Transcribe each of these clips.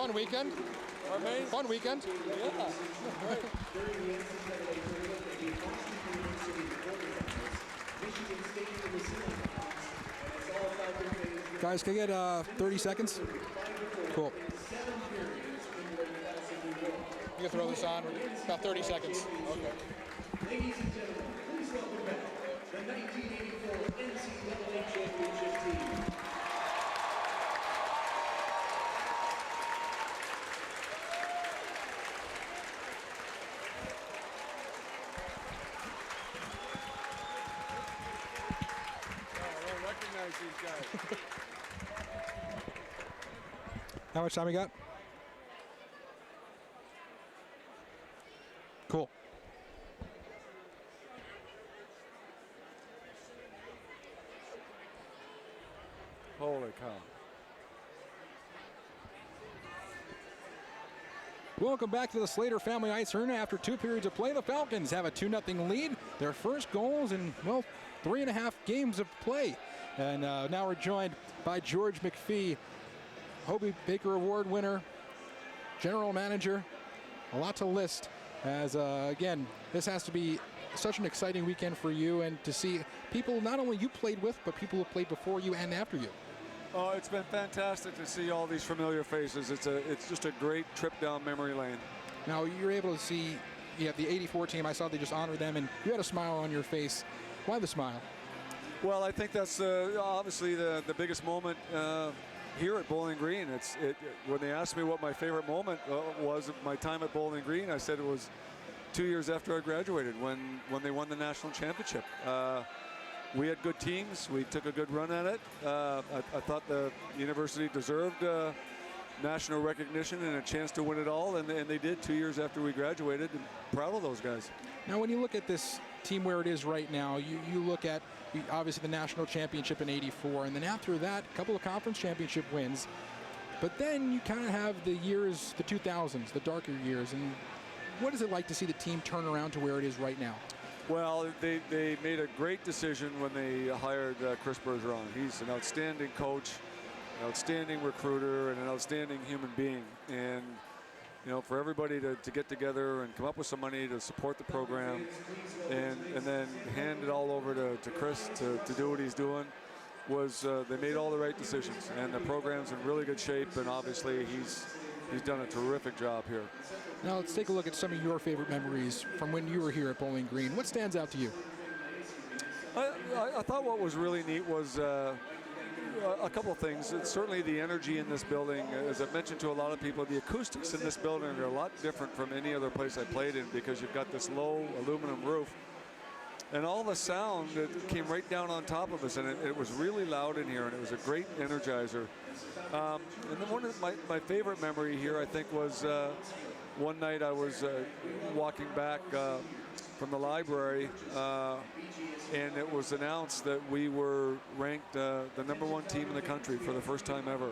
Fun weekend. Amazing. Fun weekend. Yeah. Right. Guys, can I get 30 seconds? Cool. You can throw this on. About 30 seconds. Okay. Ladies and gentlemen, please welcome back the 1984 NCAA Championship team. I don't recognize these guys. How much time we got? Cool. Holy cow. Welcome back to the Slater Family Ice Arena. After 2 periods of play, the Falcons have a 2-0 lead. Their first goals in, well, 3.5 games of play. And now we're joined by George McPhee, Hobey Baker Award winner, general manager. A lot to list as, again, this has to be such an exciting weekend for you and to see people not only you played with, but people who played before you and after you. Oh, it's been fantastic to see all these familiar faces. It's just a great trip down memory lane. Now, you're able to see, you have the 84 team. I saw they just honored them, and you had a smile on your face. Why the smile? Well, I think that's obviously the biggest moment here at Bowling Green. When they asked me what my favorite moment was of my time at Bowling Green, I said it was 2 years after I graduated when they won the national championship. We had good teams. We took a good run at it. I thought the university deserved national recognition and a chance to win it all, and they did 2 years after we graduated. And proud of those guys. Now, when you look at this team where it is right now, you look at obviously the national championship in '84, and then after that, a couple of conference championship wins. But then you kind of have the years, the 2000s, the darker years. And what is it like to see the team turn around to where it is right now? Well, they made a great decision when they hired Chris Bergeron. He's an outstanding coach, an outstanding recruiter, and an outstanding human being. And, you know, for everybody to get together and come up with some money to support the program and then hand it all over to Chris to do what he's doing was they made all the right decisions. And the program's in really good shape, and obviously he's done a terrific job here. Now let's take a look at some of your favorite memories from when you were here at Bowling Green. What stands out to you? I thought what was really neat was a couple of things. It's certainly the energy in this building. As I've mentioned to a lot of people, the acoustics in this building are a lot different from any other place I played in because you've got this low aluminum roof. And all the sound that came right down on top of us, and it was really loud in here, and it was a great energizer. And then one of my favorite memory here, I think, was one night I was walking back from the library, and it was announced that we were ranked the #1 team in the country for the first time ever.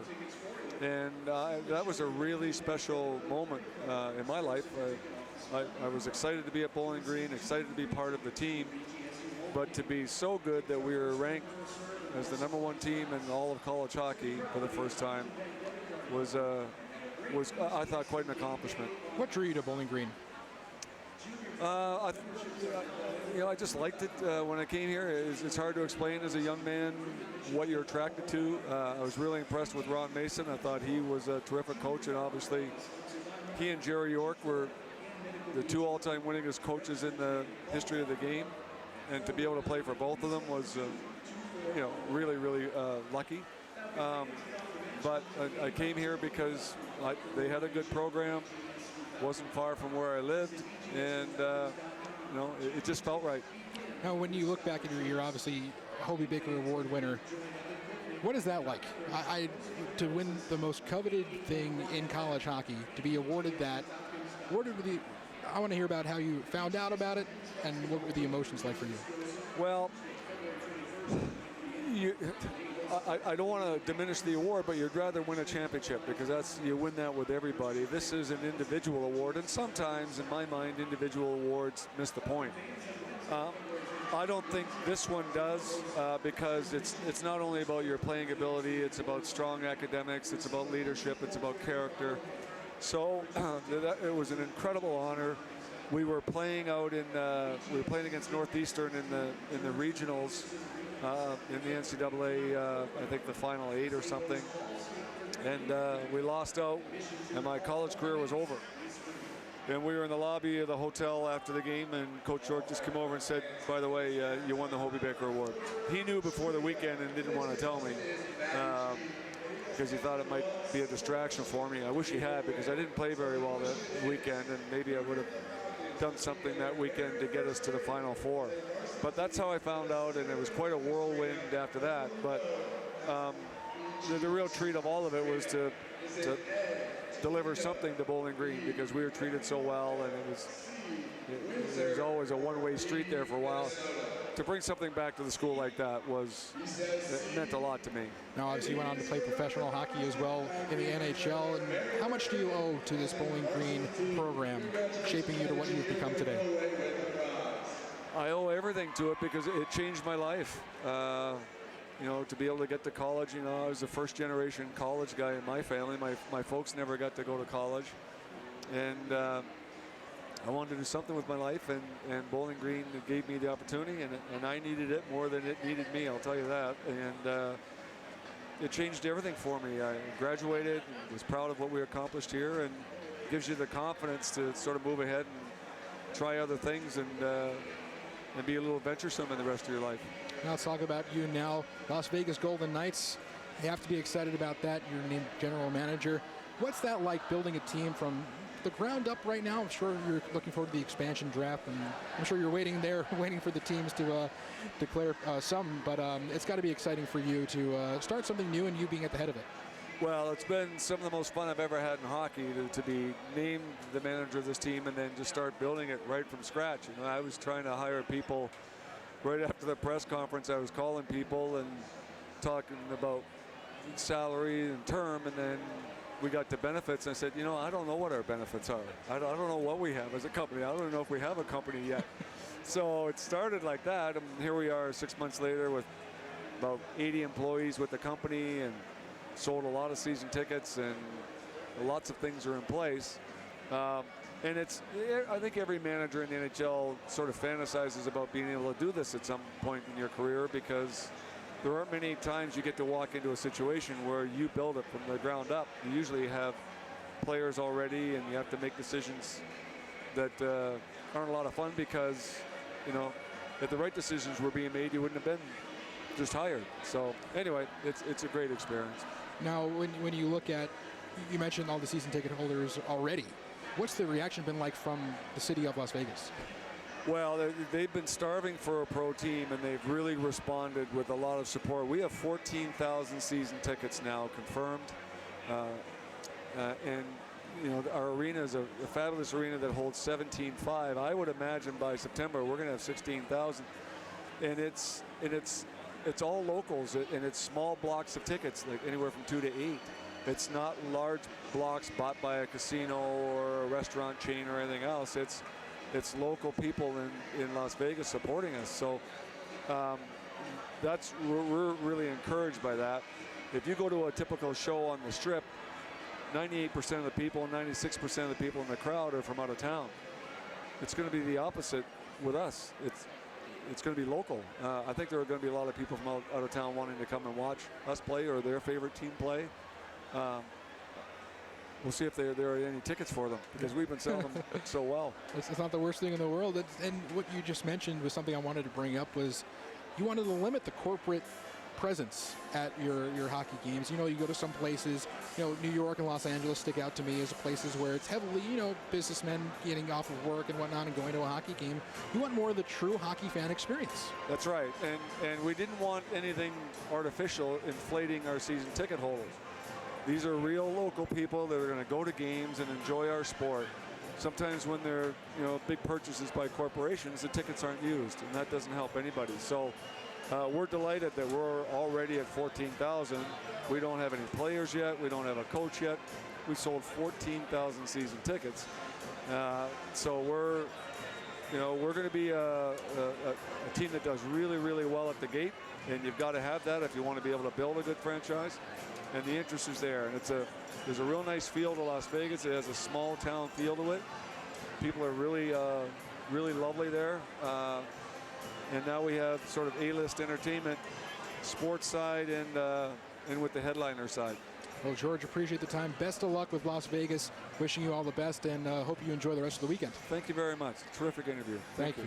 And that was a really special moment in my life. I was excited to be at Bowling Green, excited to be part of the team, but to be so good that we were ranked as the #1 team in all of college hockey for the first time was I thought quite an accomplishment. What drew you to Bowling Green? I just liked it when I came here. It's hard to explain as a young man what you're attracted to. I was really impressed with Ron Mason. I thought he was a terrific coach, and obviously he and Jerry York were the 2 all-time winningest coaches in the history of the game, and to be able to play for both of them was, really, really lucky. But I came here because they had a good program, wasn't far from where I lived, and it just felt right. Now, when you look back at your year, obviously Hobey Baker Award winner, what is that like? To win the most coveted thing in college hockey, to be awarded that. I want to hear about how you found out about it and what were the emotions like for you. Well, I don't want to diminish the award, but you'd rather win a championship because you win that with everybody. This is an individual award, and sometimes, in my mind, individual awards miss the point. I don't think this one does because it's not only about your playing ability, it's about strong academics, it's about leadership, it's about character. So it was an incredible honor. We were playing against Northeastern in the regionals in the NCAA. I think the final 8 or something, and we lost out, and my college career was over. And we were in the lobby of the hotel after the game, and Coach York just came over and said, by the way, you won the Hobie Baker Award. He knew before the weekend and didn't want to tell me because he thought it might be a distraction for me. I wish he had, because I didn't play very well that weekend, and maybe I would have done something that weekend to get us to the Final Four. But that's how I found out, and it was quite a whirlwind after that. But the real treat of all of it was to deliver something to Bowling Green, because we were treated so well, and it was always a one-way street there for a while. To bring something back to the school like that it meant a lot to me. Now, obviously, you went on to play professional hockey as well in the NHL. And how much do you owe to this Bowling Green program, shaping you to what you've become today? I owe everything to it because it changed my life. You know, to be able to get to college, you know, I was a first-generation college guy in my family. My folks never got to go to college. And I wanted to do something with my life, and Bowling Green gave me the opportunity, and I needed it more than it needed me, I'll tell you that. And it changed everything for me. I graduated and was proud of what we accomplished here, and gives you the confidence to sort of move ahead and try other things and be a little venturesome in the rest of your life. Now let's talk about you now. Las Vegas Golden Knights, you have to be excited about that. You're named general manager. What's that like, building a team from the ground up right now? I'm sure you're looking forward to the expansion draft, and I'm sure you're waiting for the teams to declare some, but it's got to be exciting for you to start something new and you being at the head of it. Well, it's been some of the most fun I've ever had in hockey to be named the manager of this team and then just start building it right from scratch. You know, I was trying to hire people right after the press conference. I was calling people and talking about salary and term, and then we got to benefits, and I said, you know, I don't know what our benefits are. I don't know what we have as a company. I don't know if we have a company yet. So it started like that, and here we are 6 months later with about 80 employees with the company, and sold a lot of season tickets, and lots of things are in place. And I think every manager in the NHL sort of fantasizes about being able to do this at some point in your career, because there aren't many times you get to walk into a situation where you build it from the ground up. You usually have players already, and you have to make decisions that aren't a lot of fun, because, you know, if the right decisions were being made, you wouldn't have been just hired. So anyway, it's a great experience. Now, when you look at, you mentioned all the season ticket holders already. What's the reaction been like from the city of Las Vegas? Well, they've been starving for a pro team, and they've really responded with a lot of support. We have 14,000 season tickets now confirmed. And, you know, our arena is a fabulous arena that holds 17,500. I would imagine by September we're going to have 16,000. And it's all locals, and it's small blocks of tickets, like anywhere from 2 to 8. It's not large blocks bought by a casino or a restaurant chain or anything else. It's local people in Las Vegas supporting us. So we're really encouraged by that. If you go to a typical show on the Strip, 98% of the people, 96% of the people in the crowd are from out of town. It's going to be the opposite with us. It's going to be local. I think there are going to be a lot of people from out of town wanting to come and watch us play or their favorite team play. We'll see if there are any tickets for them, because we've been selling them so well. It's not the worst thing in the world. And what you just mentioned was something I wanted to bring up, was you wanted to limit the corporate presence at your hockey games. You know, you go to some places, you know, New York and Los Angeles stick out to me as places where it's heavily, you know, businessmen getting off of work and whatnot and going to a hockey game. You want more of the true hockey fan experience. That's right. And we didn't want anything artificial inflating our season ticket holders. These are real local people that are going to go to games and enjoy our sport. Sometimes when they're, you know, big purchases by corporations, the tickets aren't used, and that doesn't help anybody. So we're delighted that we're already at 14,000. We don't have any players yet. We don't have a coach yet. We sold 14,000 season tickets. So You know, we're going to be a team that does really, really well at the gate, and you've got to have that if you want to be able to build a good franchise. And the interest is there, and there's a real nice feel to Las Vegas. It has a small town feel to it. People are really, really lovely there. And now we have sort of A-list entertainment, sports side, and with the headliner side. Well, George, appreciate the time. Best of luck with Las Vegas. Wishing you all the best, and hope you enjoy the rest of the weekend. Thank you very much. Terrific interview. Thank you.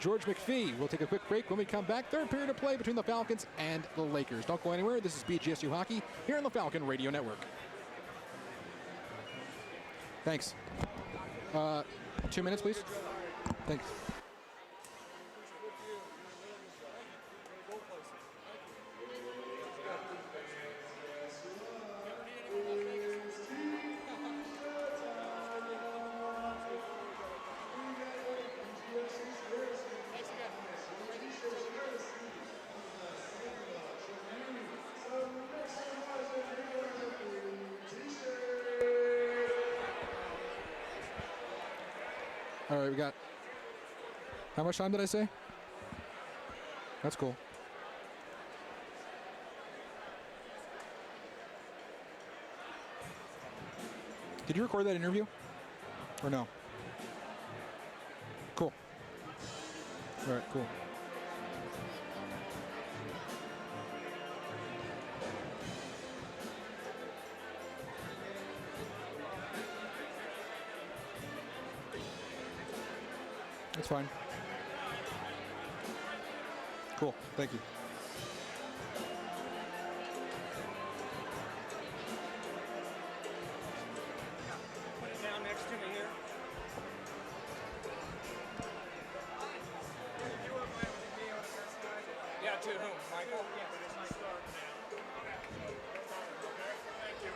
George McPhee. We'll take a quick break. When we come back, third period of play between the Falcons and the Lakers. Don't go anywhere. This is BGSU Hockey here on the Falcon Radio Network. Thanks. 2 minutes, please. Thanks. All right, we got, how much time did I say? That's cool. Did you record that interview? Or no? Cool. All right, cool. That's fine. Cool. Thank you. Put it down next to me here. Yeah, to whom? Michael? Yeah, but it's my start now. Thank you.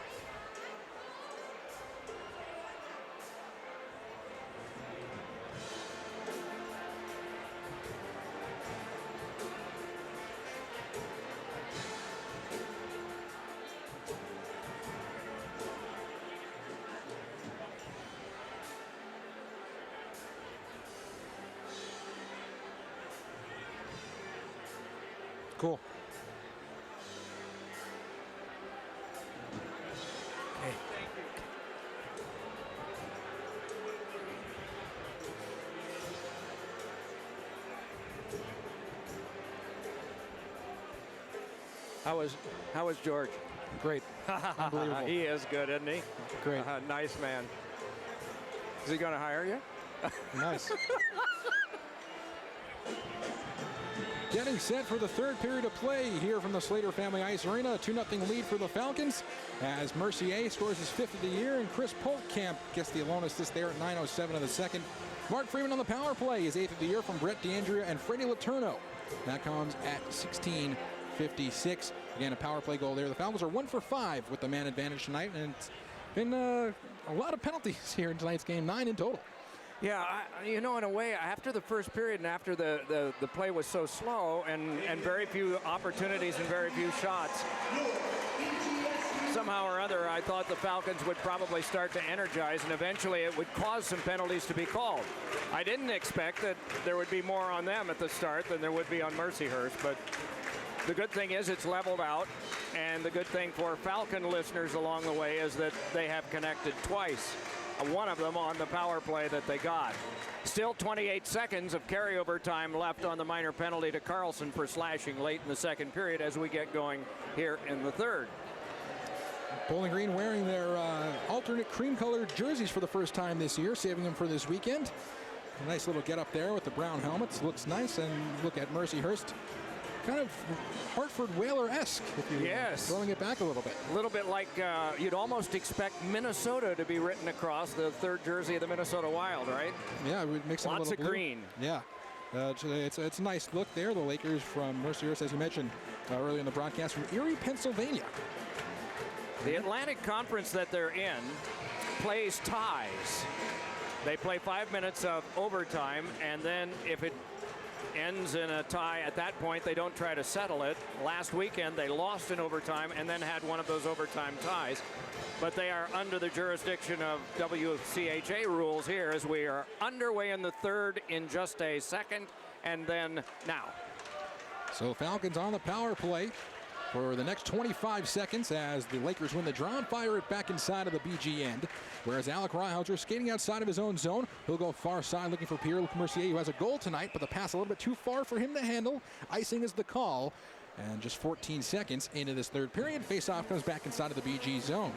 Cool. Thank you. How was George? Great. Unbelievable. He is good, isn't he? Great. Nice man. Is he going to hire you? Nice. Getting set for the third period of play here from the Slater Family Ice Arena. A 2-0 lead for the Falcons as Mercier scores his 5th of the year, and Chris Polkamp gets the alone assist there at 9:07 of the second. Mark Freeman on the power play, his 8th of the year from Brett D'Andrea and Freddie Letourneau. That comes at 16:56. Again, a power play goal there. The Falcons are 1 for 5 with the man advantage tonight, and it's been a lot of penalties here in tonight's game, 9 in total. Yeah, you know, in a way, after the first period and after the play was so slow and very few opportunities and very few shots, somehow or other, I thought the Falcons would probably start to energize, and eventually it would cause some penalties to be called. I didn't expect that there would be more on them at the start than there would be on Mercyhurst, but the good thing is it's leveled out, and the good thing for Falcon listeners along the way is that they have connected twice. One of them on the power play that they got. Still 28 seconds of carryover time left on the minor penalty to Carlson for slashing late in the second period as we get going here in the third. Bowling Green wearing their alternate cream-colored jerseys for the first time this year, saving them for this weekend. A nice little get up there with the brown helmets. Looks nice. And look at Mercyhurst. Kind of Hartford Whaler-esque, if you're throwing it back a little bit. A little bit like you'd almost expect Minnesota to be written across the third jersey of the Minnesota Wild, right? Yeah, we'd mix in a lots little of blue. green. Yeah, it's a nice look there. The Lakers from Mercyhurst, as you mentioned earlier in the broadcast, from Erie, Pennsylvania. The Atlantic Conference that they're in plays ties. They play 5 minutes of overtime, and then if it ends in a tie. At that point, they don't try to settle it. Last weekend, they lost in overtime and then had one of those overtime ties. But they are under the jurisdiction of WCHA rules here as we are underway in the third in just a second, and then now. So Falcons on the power play for the next 25 seconds as the Lakers win the draw and fire it back inside of the BG end. Whereas Alec Ryhauser skating outside of his own zone. He'll go far side looking for Pierre-Luc Mercier, who has a goal tonight, but the pass a little bit too far for him to handle. Icing is the call. And just 14 seconds into this third period, face-off comes back inside of the BG zone.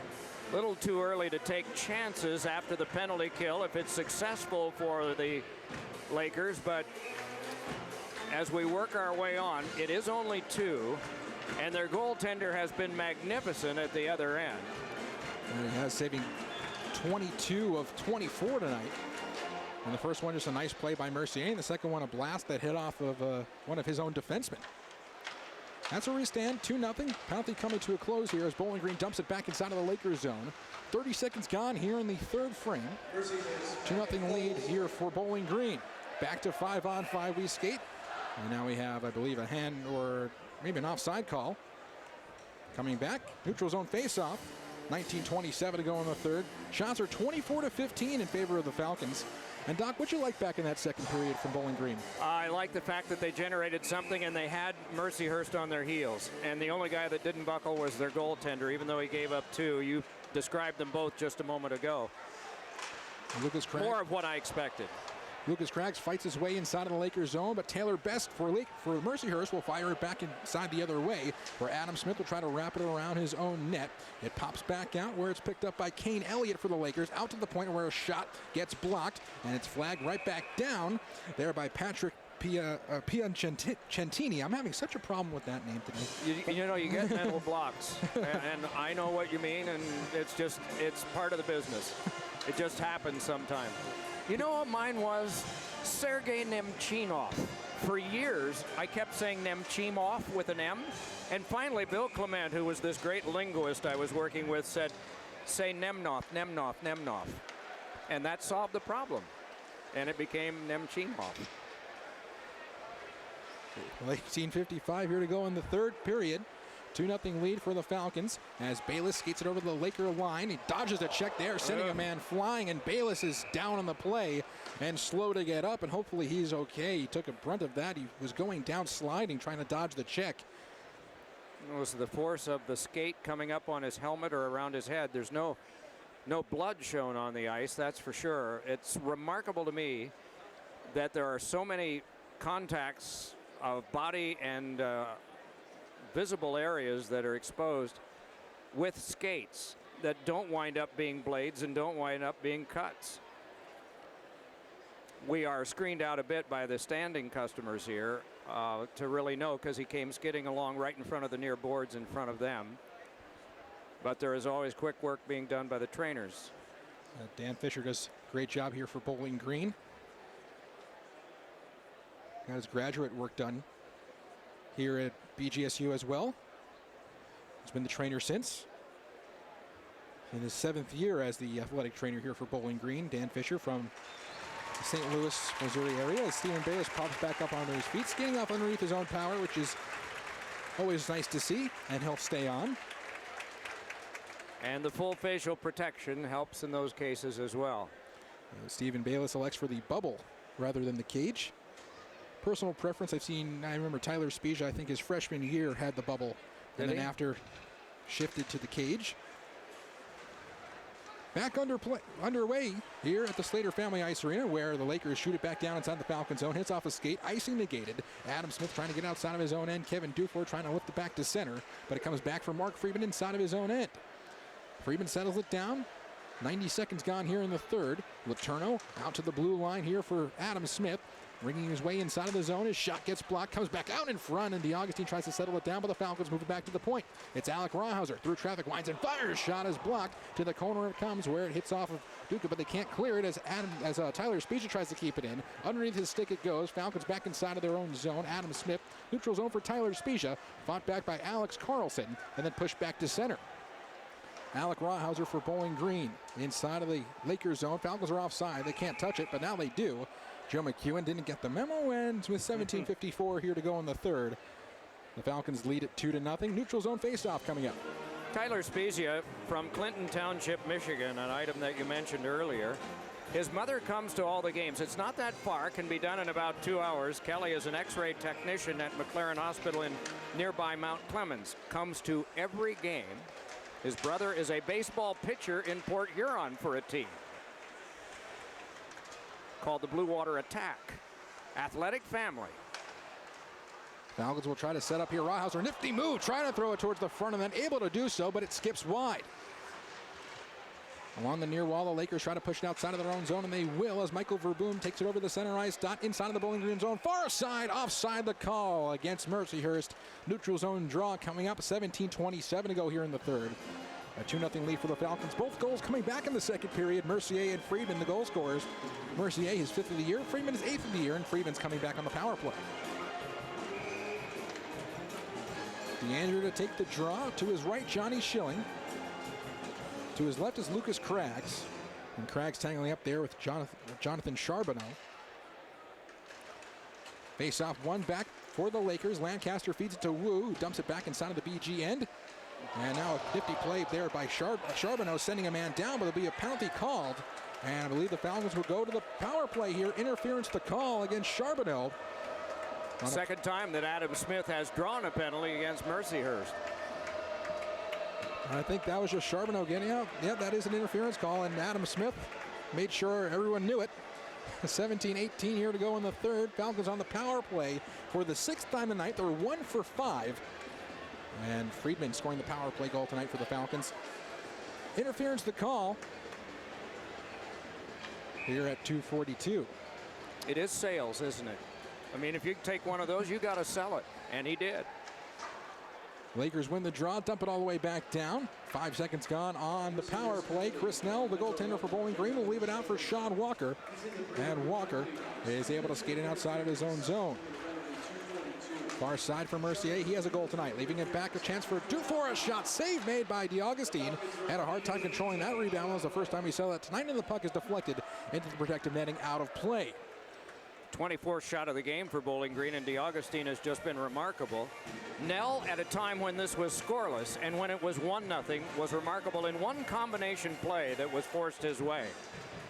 Little too early to take chances after the penalty kill if it's successful for the Lakers, but as we work our way on, it is only 2. And their goaltender has been magnificent at the other end. And he has saving 22 of 24 tonight. And the first one just a nice play by Mercier, and the second one a blast that hit off of one of his own defensemen. That's where we stand, 2-0. Penalty coming to a close here as Bowling Green dumps it back inside of the Lakers zone. 30 seconds gone here in the third frame. 2-0 lead here for Bowling Green. Back to 5-on-5 we skate. And now we have, I believe, a hand or maybe an offside call. Coming back, neutral zone face-off. 19:27 to go in the third. Shots are 24-15 in favor of the Falcons. And Doc, what'd you like back in that second period from Bowling Green? I like the fact that they generated something and they had Mercyhurst on their heels. And the only guy that didn't buckle was their goaltender, even though he gave up 2. You described them both just a moment ago. Lucas Craig. More of what I expected. Lucas Craggs fights his way inside of the Lakers zone, but Taylor Best for Mercyhurst will fire it back inside the other way, where Adam Smith will try to wrap it around his own net. It pops back out where it's picked up by Kane Elliott for the Lakers, out to the point where a shot gets blocked, and it's flagged right back down there by Patrick Piacentini. I'm having such a problem with that name today. You know, you get mental blocks, and I know what you mean, and it's part of the business. It just happens sometimes. You know what mine was? Sergei Nemchinov. For years, I kept saying Nemchimov with an M. And finally, Bill Clement, who was this great linguist I was working with, said, say Nemnov, Nemnov, Nemnov. And that solved the problem. And it became Nemchimov. Well, 18:55 here to go in the third period. 2-0 lead for the Falcons as Bayless skates it over the Laker line. He dodges a check there, sending a man flying, and Bayless is down on the play and slow to get up, and hopefully he's okay. He took a brunt of that. He was going down sliding, trying to dodge the check. It was the force of the skate coming up on his helmet or around his head. There's no blood shown on the ice, that's for sure. It's remarkable to me that there are so many contacts of body and visible areas that are exposed with skates that don't wind up being blades and don't wind up being cuts. We are screened out a bit by the standing customers here to really know, because he came skidding along right in front of the near boards in front of them. But there is always quick work being done by the trainers. Dan Fisher does a great job here for Bowling Green. Got his graduate work done here at BGSU as well. He's been the trainer since. In his 7th year as the athletic trainer here for Bowling Green. Dan Fisher from the St. Louis, Missouri area. As Stephen Bayless pops back up onto his feet, skating off underneath his own power, which is always nice to see, and he'll stay on. And the full facial protection helps in those cases as well. Stephen Bayless elects for the bubble rather than the cage. Personal preference, I remember Tyler Spezia, I think his freshman year had the bubble, and then after shifted to the cage. Back underway here at the Slater Family Ice Arena, where the Lakers shoot it back down inside the Falcon zone, hits off a skate, icing negated. Adam Smith trying to get outside of his own end. Kevin Dufour trying to lift it back to center, but it comes back from Mark Friedman inside of his own end. Friedman settles it down. 90 seconds gone here in the third. Letourneau out to the blue line here for Adam Smith. Ringing his way inside of the zone. His shot gets blocked, comes back out in front, and DeAugustine tries to settle it down, but the Falcons move it back to the point. It's Alec Ryhauser through traffic, winds and fires. Shot is blocked. To the corner it comes, where it hits off of Duca, but they can't clear it as Tyler Spezia tries to keep it in. Underneath his stick it goes. Falcons back inside of their own zone. Adam Smith, neutral zone for Tyler Spezia, fought back by Alex Carlson, and then pushed back to center. Alec Ryhauser for Bowling Green inside of the Lakers zone. Falcons are offside. They can't touch it, but now they do. Joe McEwen didn't get the memo, and with 17:54 here to go in the third, the Falcons lead it 2-0. Neutral zone faceoff coming up. Tyler Spezia from Clinton Township, Michigan, an item that you mentioned earlier. His mother comes to all the games. It's not that far, can be done in about 2 hours. Kelly is an x-ray technician at McLaren Hospital in nearby Mount Clemens. Comes to every game. His brother is a baseball pitcher in Port Huron for a team called the Blue Water Attack. Athletic family. Falcons will try to set up here. Rawhauser, nifty move, trying to throw it towards the front and then able to do so, but it skips wide. Along the near wall, the Lakers try to push it outside of their own zone, and they will as Michael Verboom takes it over the center ice dot inside of the Bowling Green zone. Far side, offside the call against Mercyhurst. Neutral zone draw coming up, 17:27 to go here in the third. A 2-0 lead for the Falcons. Both goals coming back in the second period. Mercier and Friedman, the goal scorers. Mercier, his 5th of the year. Friedman is 8th of the year, and Friedman's coming back on the power play. DeAndre to take the draw. To his right, Johnny Schilling. To his left is Lucas Craggs. And Craggs tangling up there with Jonathan Charbonneau. Face off one back for the Lakers. Lancaster feeds it to Wu, who dumps it back inside of the BG end. And now a nifty play there by Charbonneau, sending a man down, but there'll be a penalty called. And I believe the Falcons will go to the power play here. Interference to call against Charbonneau. Second time that Adam Smith has drawn a penalty against Mercyhurst. I think that was just Charbonneau getting out. Yeah, that is an interference call, and Adam Smith made sure everyone knew it. 17:18 here to go in the third. Falcons on the power play for the 6th time tonight. They're 1 for 5. And Friedman scoring the power play goal tonight for the Falcons. Interference to call here at 2:42. It is sales, isn't it? I mean, if you take one of those, you got to sell it. And he did. Lakers win the draw, dump it all the way back down. 5 seconds gone on the power play. Chris Nell, the goaltender for Bowling Green, will leave it out for Sean Walker. And Walker is able to skate it outside of his own zone. Far side for Mercier. He has a goal tonight. Leaving it back, a chance for Dufour. A shot save made by DeAugustine. Had a hard time controlling that rebound. It was the first time we saw that tonight, and the puck is deflected into the protective netting out of play. 24th shot of the game for Bowling Green, and DeAugustine has just been remarkable. Nell, at a time when this was scoreless and when it was 1-0, was remarkable in one combination play that was forced his way,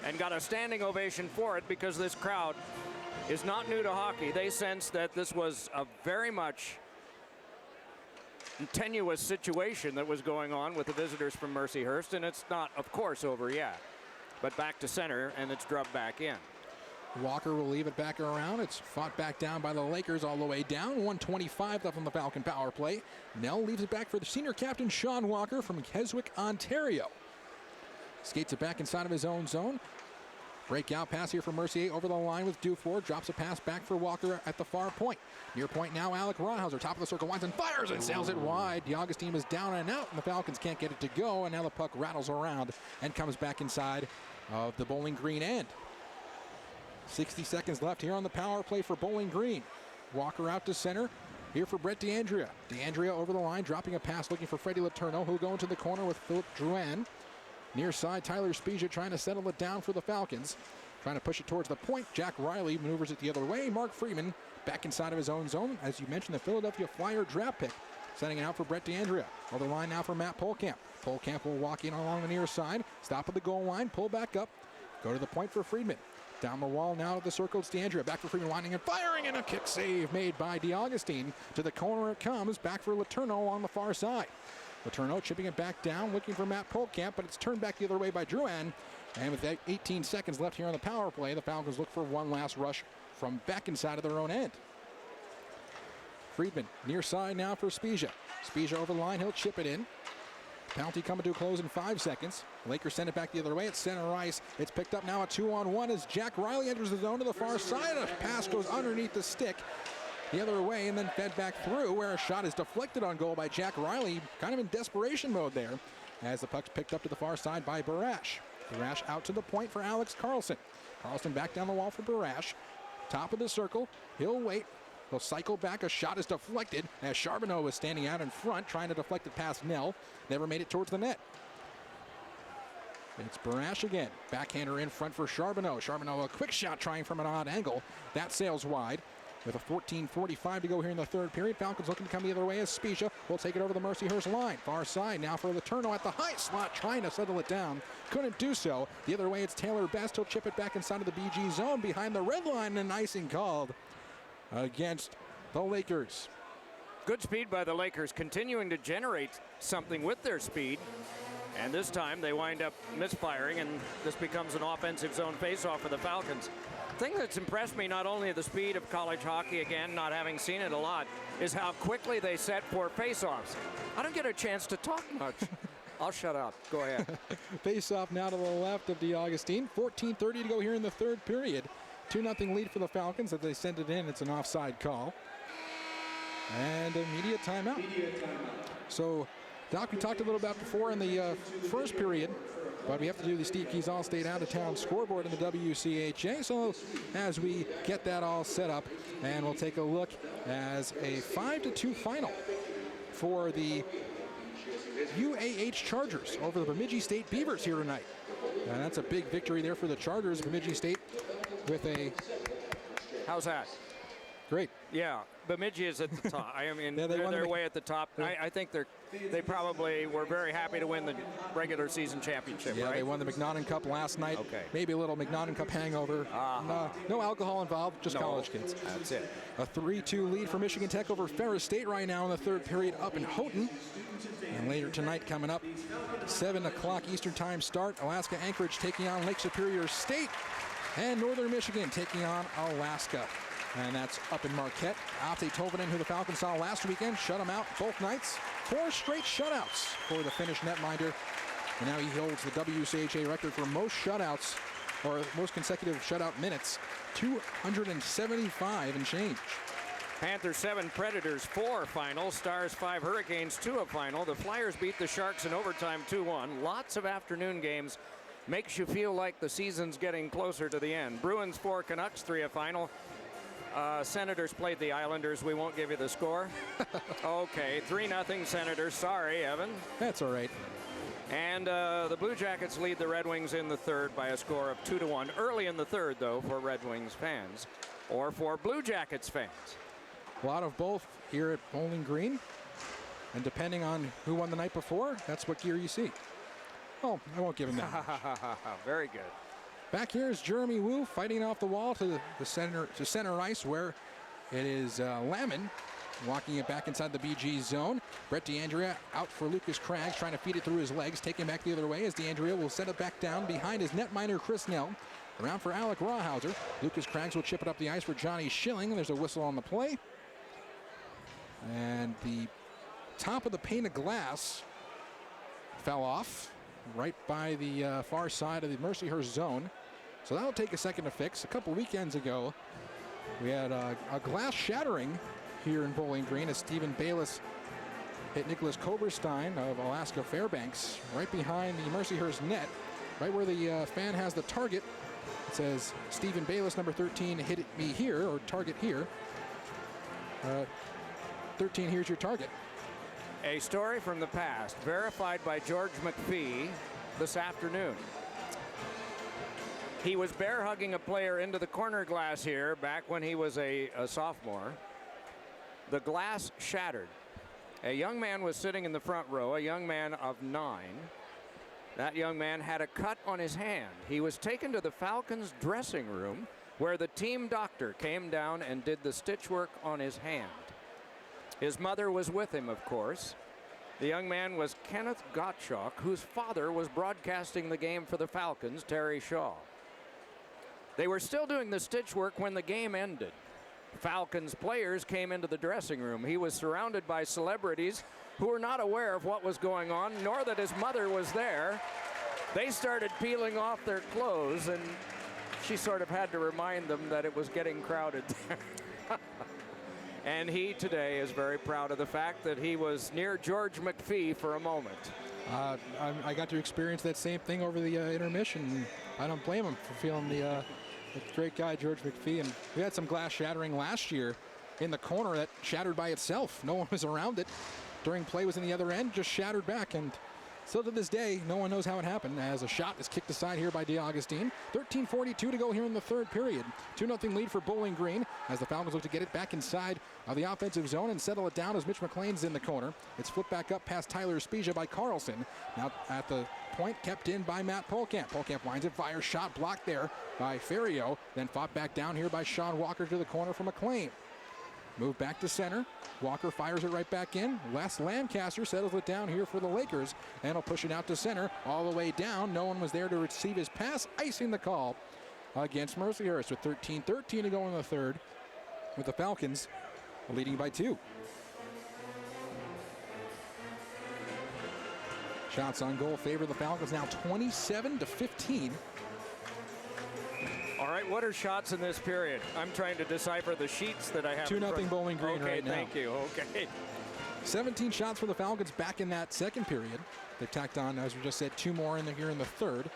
and got a standing ovation for it because this crowd is not new to hockey. They sensed that this was a very much tenuous situation that was going on with the visitors from Mercyhurst, and it's not, of course, over yet. But back to center, and it's drubbed back in. Walker will leave it back around. It's fought back down by the Lakers all the way down. 1:25 left on the Falcon power play. Nell leaves it back for the senior captain, Sean Walker from Keswick, Ontario. Skates it back inside of his own zone. Breakout pass here for Mercier over the line with Dufour. Drops a pass back for Walker at the far point. Near point now, Alec Rawhauser, top of the circle, winds and fires and sails it wide. DeAugustine is down and out, and the Falcons can't get it to go. And now the puck rattles around and comes back inside of the Bowling Green end. 60 seconds left here on the power play for Bowling Green. Walker out to center. Here for Brett DeAndrea. DeAndrea over the line, dropping a pass, looking for Freddie Letourneau, who'll go into the corner with Philip Drouin. Near side, Tyler Spezia trying to settle it down for the Falcons. Trying to push it towards the point. Jack Riley maneuvers it the other way. Mark Freeman back inside of his own zone. As you mentioned, the Philadelphia Flyer draft pick. Sending it out for Brett DeAndrea. Over the line now for Matt Polkamp. Polkamp will walk in along the near side. Stop at the goal line, pull back up. Go to the point for Friedman. Down the wall now to the circle, it's DeAndrea. Back for Freeman, winding and firing, and a kick save made by DeAugustine. To the corner it comes, back for Letourneau on the far side. Letourneau chipping it back down, looking for Matt Polkamp, but it's turned back the other way by Drouin. And with 18 seconds left here on the power play, the Falcons look for one last rush from back inside of their own end. Friedman near side now for Spezia. Spezia over the line, he'll chip it in. Penalty coming to a close in 5 seconds. Lakers send it back the other way at center ice. It's picked up now a 2-on-1 as Jack Riley enters the zone to the far side. A pass goes underneath the stick the other way and then fed back through, where a shot is deflected on goal by Jack Riley, kind of in desperation mode there, as the puck's picked up to the far side by Barash. Barash out to the point for Alex Carlson. Carlson back down the wall for Barash. Top of the circle, he'll wait. He'll cycle back, a shot is deflected as Charbonneau was standing out in front trying to deflect it past Nell. Never made it towards the net. It's Barash again. Backhander in front for Charbonneau. Charbonneau, a quick shot trying from an odd angle. That sails wide. With a 14:45 to go here in the third period. Falcons looking to come the other way as Spezia will take it over the Mercyhurst line. Far side now for Letourneau at the high slot, trying to settle it down. Couldn't do so. The other way, it's Taylor Best. He'll chip it back inside of the BG zone behind the red line, and an icing called against the Lakers. Good speed by the Lakers, continuing to generate something with their speed. And this time they wind up misfiring, and this becomes an offensive zone faceoff for the Falcons. The thing that's impressed me, not only the speed of college hockey, again, not having seen it a lot, is how quickly they set for faceoffs. I don't get a chance to talk much. I'll shut up. Go ahead. Face-off now to the left of DeAugustine. 14:30 to go here in the third period. 2-0 lead for the Falcons. As they send it in, it's an offside call. And immediate timeout. So, Doc, we talked a little about before in the first period, but we have to do the Steve Keys All-State Out-of-Town scoreboard in the WCHA. So as we get that all set up, and we'll take a look as a 5-2 final for the UAH Chargers over the Bemidji State Beavers here tonight. And that's a big victory there for the Chargers. Bemidji State with a... How's that? Great. Yeah, Bemidji is at the top. I mean, Yeah, they're way at the top. I think they probably were very happy to win the regular season championship, Yeah, right? they won the McNaughton Cup last night. Okay. Maybe a little McNaughton Cup hangover. No alcohol involved, just college kids. That's it. A 3-2 lead for Michigan Tech over Ferris State right now in the third period up in Houghton. And later tonight coming up, 7 o'clock Eastern Time start, Alaska Anchorage taking on Lake Superior State, and Northern Michigan taking on Alaska. And that's up in Marquette. Ate Tovonen, who the Falcons saw last weekend, shut him out both nights. 4 straight shutouts for the Finnish netminder. And now he holds the WCHA record for most shutouts, or most consecutive shutout minutes, 275 and change. Panthers 7, Predators 4 final. Stars 5, Hurricanes 2 a final. The Flyers beat the Sharks in overtime 2-1. Lots of afternoon games. Makes you feel like the season's getting closer to the end. Bruins 4, Canucks 3 a final. Senators played the Islanders. We won't give you the score. Okay, 3-0 Senators. Sorry, Evan. That's all right. And the Blue Jackets lead the Red Wings in the third by a score of 2-1. Early in the third, though, for Red Wings fans, or for Blue Jackets fans. A lot of both here at Bowling Green. And depending on who won the night before, that's what gear you see. Oh, I won't give him that much. Very good. Back here is Jeremy Wu fighting off the wall to the center ice, where it is Lamon walking it back inside the BG zone. Brett DeAndrea out for Lucas Craggs, trying to feed it through his legs, taking back the other way as DeAndrea will set it back down behind his netminder Chris Nell. Around for Alec Rawhauser. Lucas Craggs will chip it up the ice for Johnny Schilling. There's a whistle on the play. And the top of the pane of glass fell off right by the far side of the Mercyhurst zone. So that'll take a second to fix. A couple weekends ago, we had a glass shattering here in Bowling Green as Stephen Bayless hit Nicholas Koberstein of Alaska Fairbanks right behind the Mercyhurst net, right where the fan has the target. It says Stephen Bayless, number 13, hit it me here, or target here. 13, here's your target. A story from the past, verified by George McPhee this afternoon. He was bear hugging a player into the corner glass here back when he was a sophomore. The glass shattered. A young man was sitting in the front row, a young man of 9. That young man had a cut on his hand. He was taken to the Falcons dressing room where the team doctor came down and did the stitch work on his hand. His mother was with him, of course. The young man was Kenneth Gottschalk, whose father was broadcasting the game for the Falcons, Terry Shaw. They were still doing the stitch work when the game ended. Falcons players came into the dressing room. He was surrounded by celebrities who were not aware of what was going on, nor that his mother was there. They started peeling off their clothes, and she sort of had to remind them that it was getting crowded there. And he today is very proud of the fact that he was near George McPhee for a moment. I got to experience that same thing over the intermission. I don't blame him for feeling the great guy, George McPhee. And we had some glass shattering last year in the corner that shattered by itself. No one was around it. During play was in the other end, just shattered back. And Still to this day, no one knows how it happened, as a shot is kicked aside here by DeAugustine. 13:42 to go here in the third period. 2-0 lead for Bowling Green as the Falcons look to get it back inside of the offensive zone and settle it down as Mitch McLean's in the corner. It's flipped back up past Tyler Spezia by Carlson. Now at the point, kept in by Matt Polkamp. Polkamp winds it, fires shot, blocked there by Ferrio, then fought back down here by Sean Walker to the corner for McLean. Move back to center. Walker fires it right back in. Les Lancaster settles it down here for the Lakers, and will push it out to center all the way down. No one was there to receive his pass, icing the call against Mercyhurst with 13:13 to go in the third, with the Falcons leading by 2. Shots on goal favor the Falcons now 27-15. All right, what are shots in this period? I'm trying to decipher the sheets that I have. 2-0 Bowling Green right now. Okay, thank you. Okay. 17 shots for the Falcons back in that second period. They've tacked on, as we just said, 2 more here in the third.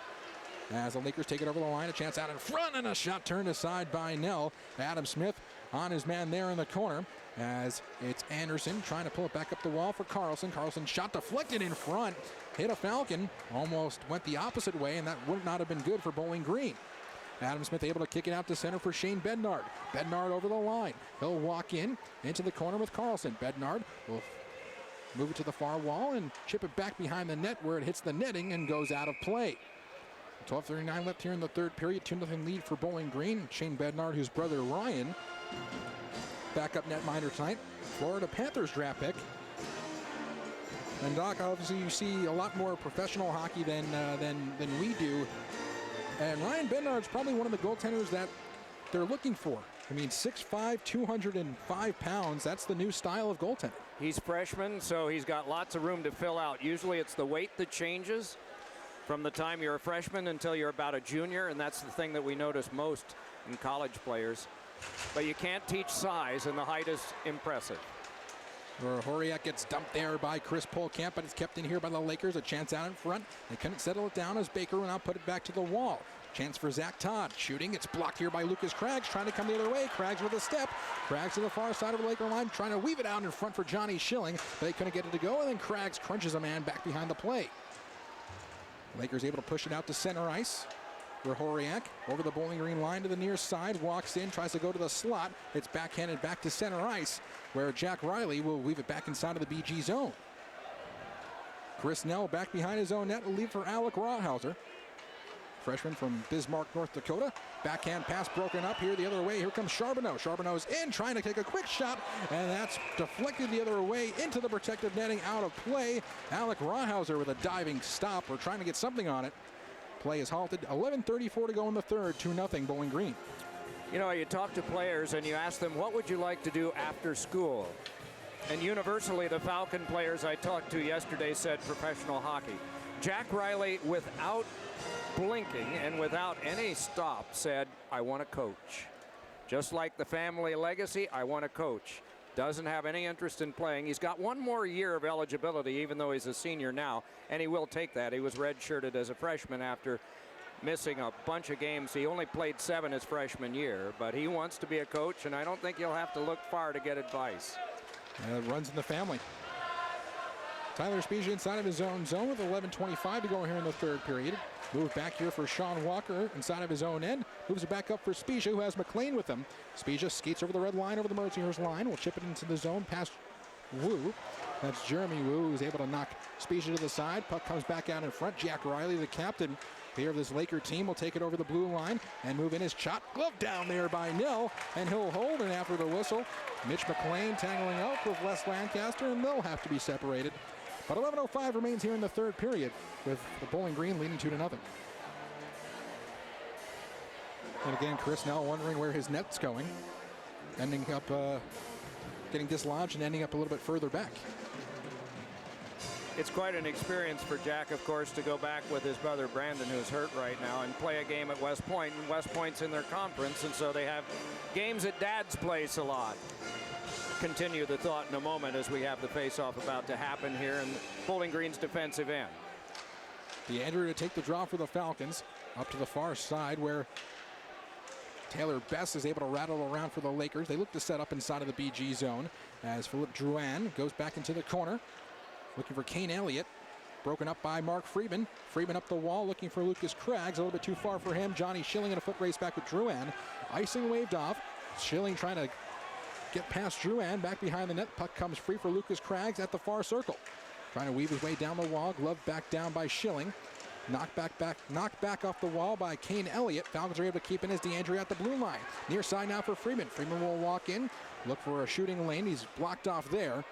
As the Lakers take it over the line, a chance out in front, and a shot turned aside by Nell. Adam Smith on his man there in the corner, as it's Anderson trying to pull it back up the wall for Carlson. Carlson shot deflected in front, hit a Falcon, almost went the opposite way, and that would not have been good for Bowling Green. Adam Smith able to kick it out to center for Shane Bednard. Bednard over the line. He'll walk into the corner with Carlson. Bednard will move it to the far wall and chip it back behind the net where it hits the netting and goes out of play. 12:39 left here in the third period. 2-0 lead for Bowling Green. Shane Bednard, whose brother Ryan, backup netminder tonight. Florida Panthers draft pick. And Doc, obviously you see a lot more professional hockey than we do. And Ryan Bednard's probably one of the goaltenders that they're looking for. I mean, 6'5", 205 pounds. That's the new style of goaltending. He's freshman, so he's got lots of room to fill out. Usually it's the weight that changes from the time you're a freshman until you're about a junior, and that's the thing that we notice most in college players. But you can't teach size, and the height is impressive. Horiak gets dumped there by Chris Polkamp, but it's kept in here by the Lakers. A chance out in front. They couldn't settle it down as Baker will now put it back to the wall. Chance for Zach Todd. Shooting. It's blocked here by Lucas Craggs, trying to come the other way. Craggs with a step. Craggs to the far side of the Laker line, trying to weave it out in front for Johnny Schilling. But they couldn't get it to go, and then Craggs crunches a man back behind the play. Lakers able to push it out to center ice. Horiak over the Bowling Green line to the near side, walks in, tries to go to the slot. It's backhanded back to center ice, where Jack Riley will weave it back inside of the BG zone. Chris Nell back behind his own net will leave for Alec Rawhauser, freshman from Bismarck, North Dakota. Backhand pass broken up here the other way. Here comes Charbonneau. Charbonneau's in, trying to take a quick shot, and that's deflected the other way into the protective netting, out of play. Alec Rawhauser with a diving stop, or trying to get something on it. Play is halted. 11:34 to go in the third. 2-0 Bowling Green. You know, you talk to players and you ask them, what would you like to do after school? And universally, the Falcon players I talked to yesterday said professional hockey. Jack Riley, without blinking and without any stop, said, I want to coach. Just like the family legacy, I want to coach. Doesn't have any interest in playing. He's got 1 more year of eligibility, even though he's a senior now, and he will take that. He was redshirted as a freshman after missing a bunch of games. He only played 7 his freshman year, but he wants to be a coach, and I don't think he'll have to look far to get advice. Runs in the family. Tyler Spezia inside of his own zone with 11:25 to go here in the third period. Move back here for Sean Walker inside of his own end. Moves it back up for Spezia, who has McLean with him. Spezia skates over the red line, over the Mercyhurst line. Will chip it into the zone past Wu. That's Jeremy Wu, who's able to knock Spezia to the side. Puck comes back out in front. Jack Riley, the captain here of this Laker team, will take it over the blue line and move in his shot. Glove down there by Nell, and he'll hold it after the whistle. Mitch McLean tangling up with Les Lancaster, and they'll have to be separated. But 11:05 remains here in the third period, with the Bowling Green leading 2-0. And again, Chris now wondering where his net's going, ending up getting dislodged and ending up a little bit further back. It's quite an experience for Jack, of course, to go back with his brother Brandon, who's hurt right now, and play a game at West Point. And West Point's in their conference, and so they have games at Dad's place a lot. Continue the thought in a moment as we have the face-off about to happen here in Bowling Green's defensive end. DeAndre to take the draw for the Falcons up to the far side, where Taylor Best is able to rattle around for the Lakers. They look to set up inside of the BG zone as Philip Drouin goes back into the corner, looking for Kane Elliott. broken up by Mark Friedman. Friedman up the wall looking for Lucas Craggs. A little bit too far for him. Johnny Schilling in a foot race back with Drouin. Icing waved off. Schilling trying to get past Drouin. Back behind the net. Puck comes free for Lucas Craggs at the far circle. Trying to weave his way down the wall. Glove back down by Schilling. Knocked back off the wall by Kane Elliott. Falcons are able to keep in as DeAndre at the blue line. Near side now for Freeman. Freeman will walk in, look for a shooting lane. He's blocked off there.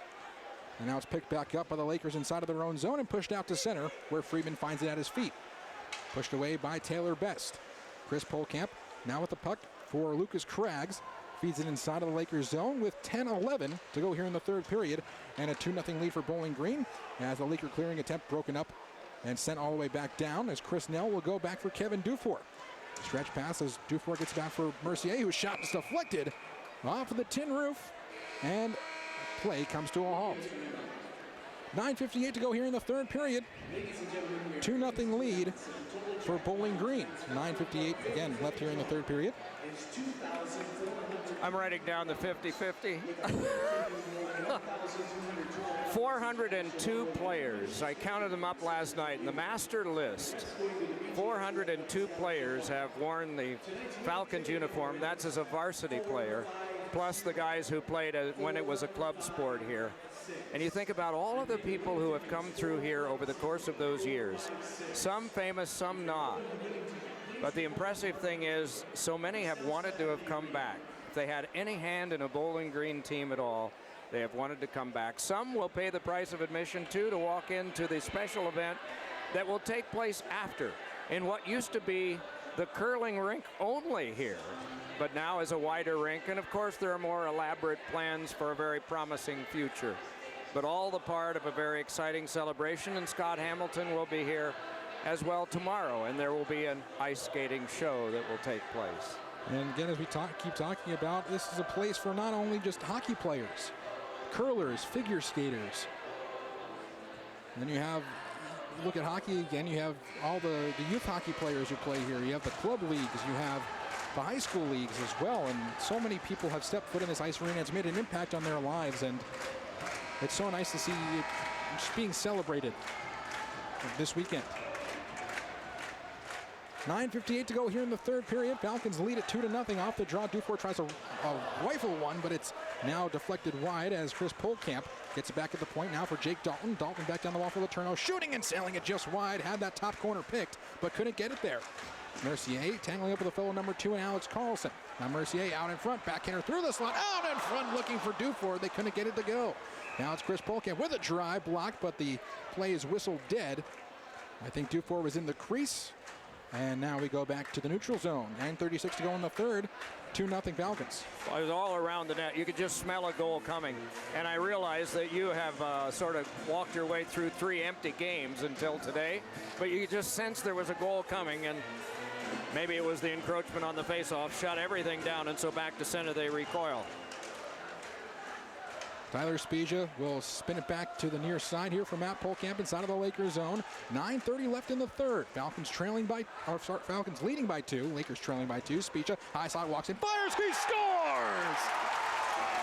And now it's picked back up by the Lakers inside of their own zone and pushed out to center, where Freeman finds it at his feet. Pushed away by Taylor Best. Chris Polkamp now with the puck for Lucas Craggs. Feeds it inside of the Lakers zone with 10-11 to go here in the third period. And a 2-0 lead for Bowling Green as the Laker clearing attempt broken up and sent all the way back down as Chris Nell will go back for Kevin Dufour. Stretch pass as Dufour gets back for Mercier, whose shot is deflected off of the tin roof, and play comes to a halt. 9:58 to go here in the third period. 2-0 lead for Bowling Green. 9:58 again left here in the third period. I'm writing down the 50-50. 402 players. I counted them up last night in the master list. 402 players have worn the Falcons uniform. That's as a varsity player, plus the guys who played when it was a club sport here. And you think about all of the people who have come through here over the course of those years. Some famous, some not. But the impressive thing is, so many have wanted to have come back. If they had any hand in a Bowling Green team at all, they have wanted to come back. Some will pay the price of admission, too, to walk into the special event that will take place after in what used to be the curling rink only here, but now is a wider rink. And, of course, there are more elaborate plans for a very promising future. But all the part of a very exciting celebration, and Scott Hamilton will be here as well tomorrow, and there will be an ice skating show that will take place. And again, as we keep talking about, this is a place for not only just hockey players, curlers, figure skaters. And then you have, look at hockey again, you have all the youth hockey players who play here. You have the club leagues, you have the high school leagues as well. And so many people have stepped foot in this ice arena. It's made an impact on their lives. And it's so nice to see it just being celebrated this weekend. 9:58 to go here in the third period. Falcons lead it 2-0 off the draw. Dufour tries a rifle one, but it's now deflected wide as Chris Polkamp gets it back at the point now for Jake Dalton. Dalton back down the wall for Letourneau, shooting and sailing it just wide. Had that top corner picked, but couldn't get it there. Mercier tangling up with a fellow number 2 and Alex Carlson. Now Mercier out in front, backhander through the slot, out in front looking for Dufour. They couldn't get it to go. Now it's Chris Polkamp with a drive block, but the play is whistled dead. I think Dufour was in the crease. And now we go back to the neutral zone. 9:36 to go in the third. 2-0 Falcons. Well, it was all around the net. You could just smell a goal coming. And I realize that you have sort of walked your way through 3 empty games until today. But you just sensed there was a goal coming. And maybe it was the encroachment on the faceoff. Shut everything down. And so back to center they recoil. Tyler Spezia will spin it back to the near side here for Matt Polkamp inside of the Lakers zone. 9:30 left in the third. Falcons leading by 2. Lakers trailing by 2. Spezia, high slot, walks in, fires, he scores!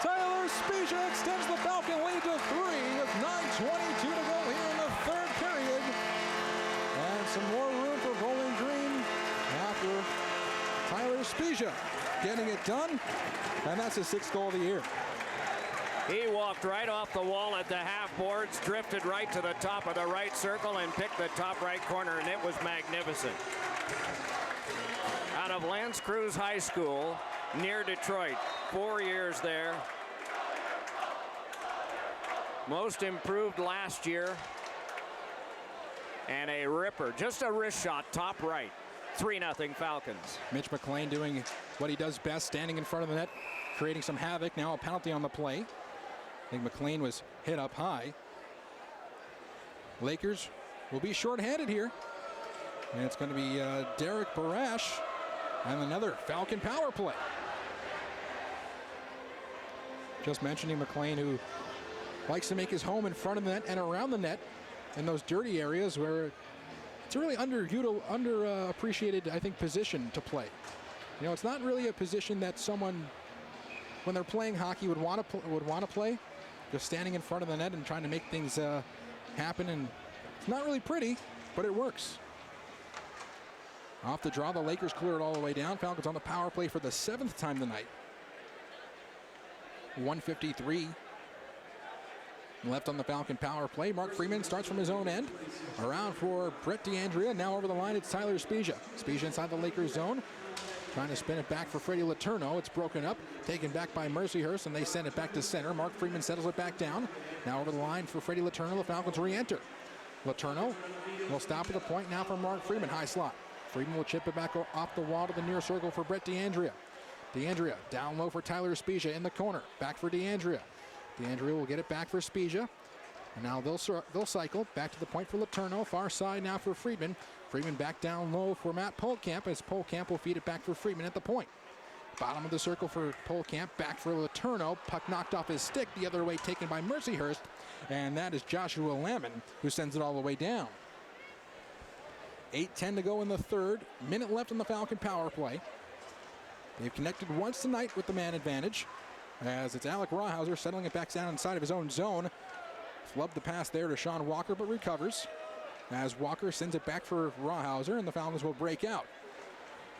Tyler Spezia extends the Falcon lead to 3 with 9:22 to go here in the third period. And some more room for Bowling Green after Tyler Spezia getting it done. And that's his 6th goal of the year. He walked right off the wall at the half boards, drifted right to the top of the right circle, and picked the top right corner, and it was magnificent. Out of L'Anse Creuse High School near Detroit, 4 years there. Most improved last year. And a ripper, just a wrist shot, top right. 3-0 Falcons. Mitch McLean doing what he does best, standing in front of the net, creating some havoc. Now a penalty on the play. I think McLean was hit up high. Lakers will be shorthanded here. And it's going to be Derek Barash and another Falcon power play. Just mentioning McLean, who likes to make his home in front of the net and around the net in those dirty areas where it's a really underappreciated, I think, position to play. You know, it's not really a position that someone, when they're playing hockey, would want to play. Just standing in front of the net and trying to make things happen and It's not really pretty, but it works. Off the draw, the Lakers clear it all the way down. Falcons on the power play for the 7th time tonight. 1:53 left on the Falcon power play. Mark Freeman starts from his own end. Around for Brett DeAndrea. Now over the line, it's Tyler Spezia. Spezia inside the Lakers zone. Trying to spin it back for Freddie Letourneau. It's broken up, taken back by Mercyhurst, and they send it back to center. Mark Freeman settles it back down. Now over the line for Freddie Letourneau. The Falcons re-enter. Letourneau will stop at the point now for Mark Freeman. High slot. Freeman will chip it back off the wall to the near circle for Brett DeAndrea. DeAndrea down low for Tyler Spezia in the corner. Back for DeAndrea. DeAndrea will get it back for Spezia. And now they'll cycle back to the point for Letourneau. Far side now for Friedman. Friedman back down low for Matt Polkamp as Polkamp will feed it back for Friedman at the point. Bottom of the circle for Polkamp. Back for Letourneau. Puck knocked off his stick. The other way taken by Mercyhurst. And that is Joshua Lamon who sends it all the way down. 8:10 to go in the third. Minute left on the Falcon power play. They've connected once tonight with the man advantage as it's Alec Rawhauser settling it back down inside of his own zone. Flubbed the pass there to Sean Walker, but recovers as Walker sends it back for Rawhauser, and the Falcons will break out.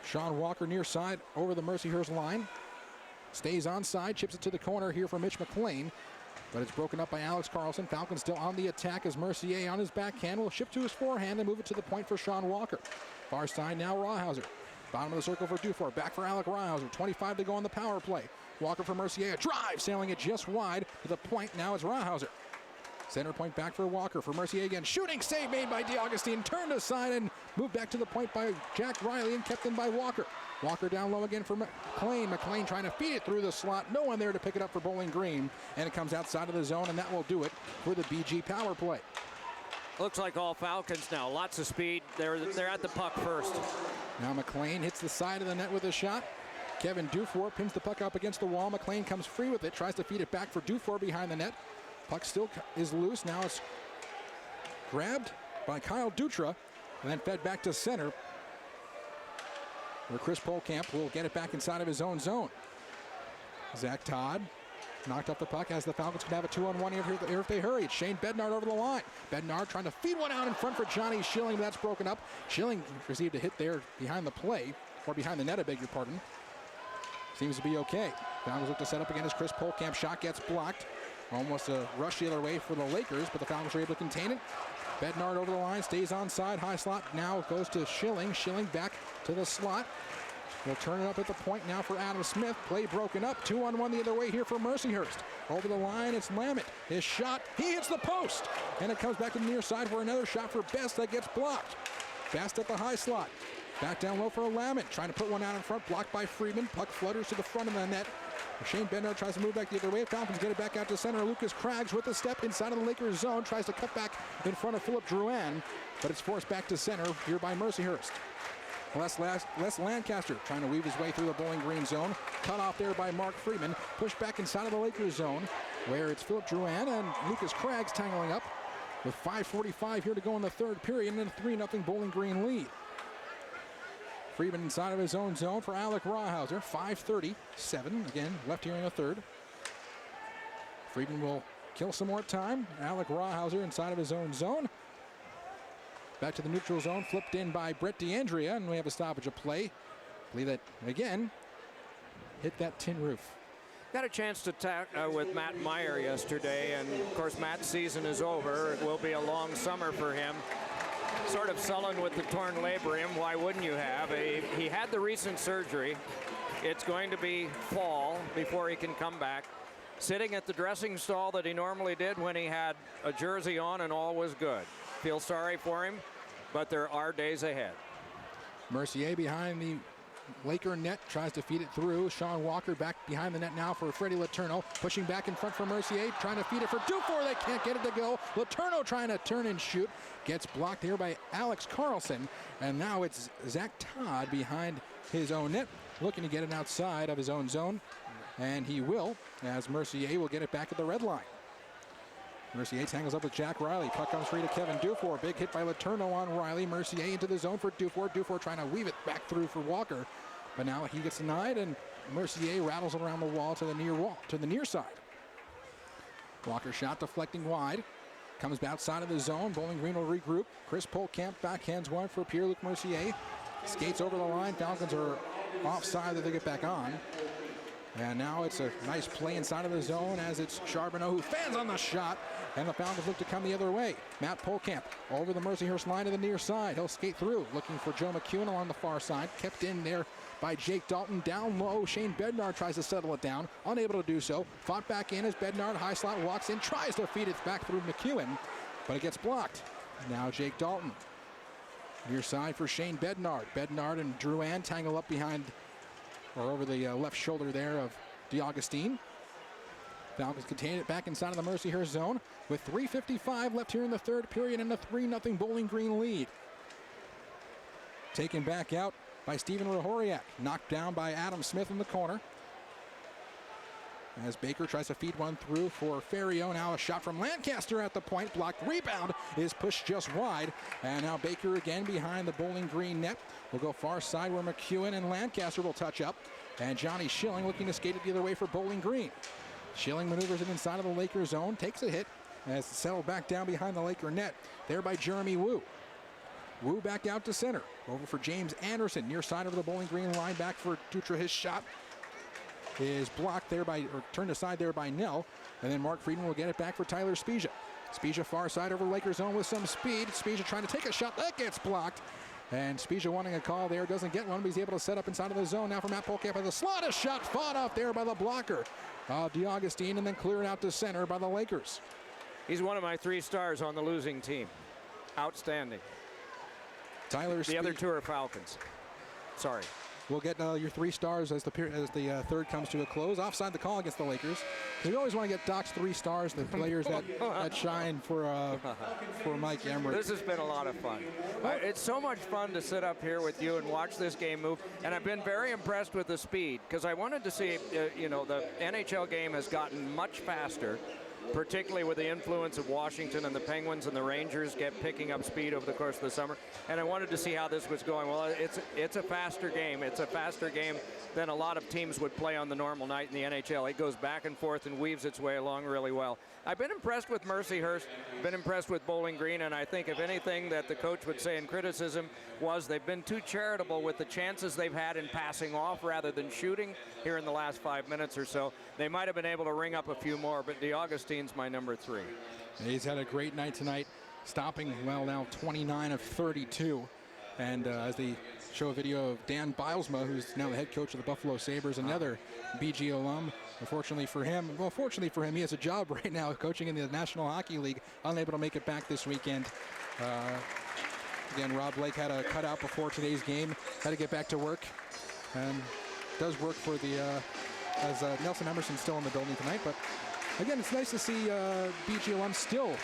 Sean Walker near side over the Mercyhurst line. Stays onside, chips it to the corner here for Mitch McLean, but it's broken up by Alex Carlson. Falcons still on the attack as Mercier on his backhand will ship to his forehand and move it to the point for Sean Walker. Far side now Rawhauser. Bottom of the circle for Dufour. Back for Alec Rawhauser. 25 to go on the power play. Walker for Mercier. Drive, sailing it just wide to the point. Now it's Rawhauser. Center point back for Walker. For Mercier again. Shooting save made by DeAugustine. Turned aside and moved back to the point by Jack Riley and kept in by Walker. Walker down low again for McLean. McLean trying to feed it through the slot. No one there to pick it up for Bowling Green. And it comes outside of the zone, and that will do it for the BG power play. Looks like all Falcons now. Lots of speed. They're at the puck first. Now McLean hits the side of the net with a shot. Kevin Dufour pins the puck up against the wall. McLean comes free with it. Tries to feed it back for Dufour behind the net. Puck still is loose. Now it's grabbed by Kyle Dutra and then fed back to center, where Chris Polkamp will get it back inside of his own zone. Zach Todd knocked off the puck as the Falcons can have a 2-on-1 here if they hurry. It's Shane Bednard over the line. Bednard trying to feed one out in front for Johnny Schilling, but that's broken up. Schilling received a hit there behind the play, or behind the net, I beg your pardon. Seems to be okay. Falcons look to set up again as Chris Polkamp. Shot gets blocked. Almost a rush the other way for the Lakers, but the Falcons are able to contain it. Bednard over the line, stays onside, high slot. Now goes to Schilling. Schilling back to the slot. We'll turn it up at the point now for Adam Smith. Play broken up. 2-on-1 the other way here for Mercyhurst. Over the line, it's Lamont. His shot, he hits the post. And it comes back to the near side for another shot for Best that gets blocked. Best at the high slot. Back down low for Lamont. Trying to put one out in front, blocked by Freeman. Puck flutters to the front of the net. Shane Bednard tries to move back the other way. Falcons get it back out to center. Lucas Craggs with a step inside of the Lakers zone. Tries to cut back in front of Philip Drouin, but it's forced back to center here by Mercyhurst. Les Lancaster trying to weave his way through the Bowling Green zone. Cut off there by Mark Freeman. Pushed back inside of the Lakers zone, where it's Philip Drouin and Lucas Craggs tangling up with 5:45 here to go in the third period and a 3-0 Bowling Green lead. Freeman inside of his own zone for Alec Rawhauser. 5:37 again left here in the third. Freeman will kill some more time. Alec Rawhauser inside of his own zone. Back to the neutral zone, flipped in by Brett DeAndrea, and we have a stoppage of play. I believe that, again, hit that tin roof. Got a chance to talk with Matt Meyer yesterday, and of course Matt's season is over. It will be a long summer for him. Sort of sullen with the torn labrum. Why wouldn't you have? He had the recent surgery. It's going to be fall before he can come back. Sitting at the dressing stall that he normally did when he had a jersey on and all was good. Feel sorry for him, but there are days ahead. Mercier behind the Laker net, tries to feed it through. Sean Walker back behind the net now for Freddie Letourneau. Pushing back in front for Mercier, trying to feed it for Dufour. They can't get it to go. Letourneau trying to turn and shoot. Gets blocked here by Alex Carlson. And now it's Zach Todd behind his own net, looking to get it outside of his own zone. And he will, as Mercier will get it back at the red line. Mercier tangles up with Jack Riley. Puck comes free to Kevin Dufour. Big hit by Letourneau on Riley. Mercier into the zone for Dufour. Dufour trying to weave it back through for Walker. But now he gets denied, and Mercier rattles around the wall to the near side. Walker shot deflecting wide. comes outside of the zone. Bowling Green will regroup. Chris Polkamp backhands one for Pierre-Luc Mercier. Skates over the line. Falcons are offside that they get back on. And now it's a nice play inside of the zone as it's Charbonneau who fans on the shot. And the Falcons look to come the other way. Matt Polkamp over the Mercyhurst line to the near side. He'll skate through, looking for Joe McEwen along the far side. Kept in there by Jake Dalton. Down low, Shane Bednar tries to settle it down. Unable to do so. Fought back in as Bednar, high slot, walks in, tries to feed it back through McEwen, but it gets blocked. Now Jake Dalton. Near side for Shane Bednar. Bednar and Drouin tangle up behind, or over the left shoulder there of DeAugustine. Falcons contain it back inside of the Mercyhurst zone with 3:55 left here in the third period and a 3-0 Bowling Green lead. Taken back out by Stephen Rahoriak. Knocked down by Adam Smith in the corner. As Baker tries to feed one through for Ferrio. Now a shot from Lancaster at the point. Blocked. Rebound is pushed just wide. And now Baker again behind the Bowling Green net. Will go far side where McEwen and Lancaster will touch up. And Johnny Schilling looking to skate it the other way for Bowling Green. Schilling maneuvers it inside of the Laker zone. Takes a hit as it's settled back down behind the Laker net. There by Jeremy Wu. Wu back out to center. Over for James Anderson. Near side of the Bowling Green line. Back for Dutra. His shot is blocked there by, or turned aside there by Nell. And then Mark Friedman will get it back for Tyler Spezia. Spezia far side over Laker zone with some speed. Spezia trying to take a shot. That gets blocked. And Spezia wanting a call there. Doesn't get one, but he's able to set up inside of the zone. Now for Matt Polkamp with a slot. A shot fought off there by the blocker of DeAugustine and then cleared out to center by the Lakers. He's one of my 3 stars on the losing team. Outstanding. Tyler The other 2 are Falcons. Sorry. We'll get your 3 stars as the third comes to a close. Offside the call against the Lakers. We always want to get Doc's 3 stars, the players that shine for Mike Emrick. This has been a lot of fun. It's so much fun to sit up here with you and watch this game move. And I've been very impressed with the speed because I wanted to see, the NHL game has gotten much faster, particularly with the influence of Washington and the Penguins and the Rangers picking up speed over the course of the summer. And I wanted to see how this was going. Well, it's a faster game. It's a faster game than a lot of teams would play on the normal night in the NHL. It goes back and forth and weaves its way along really well. I've been impressed with Mercyhurst, been impressed with Bowling Green, and I think if anything that the coach would say in criticism was they've been too charitable with the chances they've had in passing off rather than shooting here in the last 5 minutes or so. They might have been able to ring up a few more, but DeAugustine's my number 3. He's had a great night tonight, stopping, well, now 29 of 32. And as they show a video of Dan Bilesma, who's now the head coach of the Buffalo Sabres, another BG alum. Fortunately for him, he has a job right now coaching in the National Hockey League, unable to make it back this weekend. Again, Rob Blake had a cutout before today's game, had to get back to work, and does work for the, as Nelson Emerson's still in the building tonight. But again, it's nice to see BG alums still